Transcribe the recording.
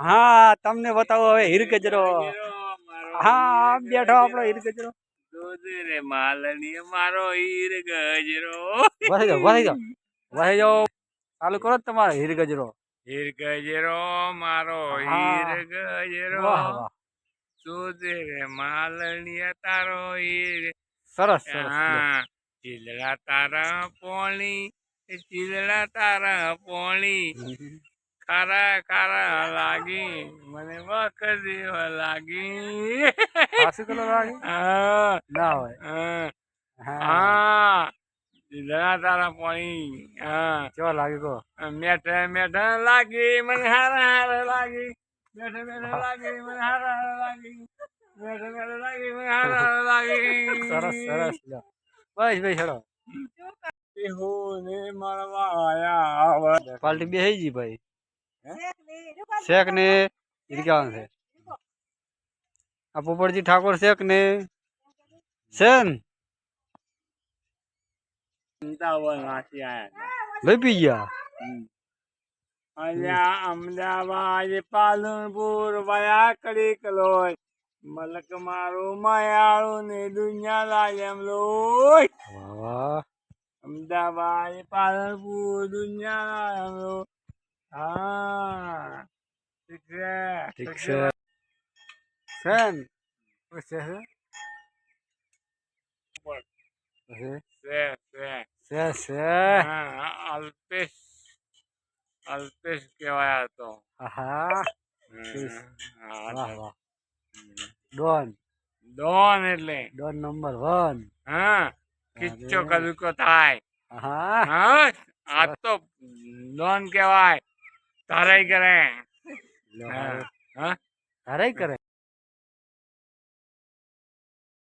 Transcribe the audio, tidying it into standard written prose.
હા તમને બતાવો હવે હીર ગજરો હા બેઠો આપણો હીર ગજરો રે માલણી મારો હીર ગજરો વહી જાઓ ચાલુ કરો તમારે હીર ગજરો મારો હીર ગજરો વાહ વાહ જોજે રે માલણી તારો હીર સરસ સરસ હા ચીલડા તારા પોણી ખારા ખારા લાગી મને વખરી લાગી ખાસી કલર લાગે ના હોય હા ચીલડા તારા પોણી હા કેવા લાગે કો મેઠા મેઠા લાગી મને હારા હારા લાગી મેઠા મેઠા લાગી મને હારા હારા લાગી મેઠા મેઠા લાગી મને હારા હારા લાગી સરસ સરસ બસ ભાઈ છોડો પાર્ટી બે જી ભાઈ શેખ ને ઇરકાન છે આ પોપટજી ઠાકોર શેખ ને સેન લઈ પી ગયા અમદાવાદ પાલનપુર વયા કરી કલોય મલક મારું માયાળું ને દુનિયા લાયમ લોય અમદાવાદ પાલનપુર દુનિયા લાયમ લો હા ઠીક છે સેન અલ્પેશ કેવાય તો ડોન એટલે ડોન નંબર 1 હા કિચ્ચો કદુકો થાય હા આ તો ડોન કેવાય તારાઈ કરે તારાઈ કરે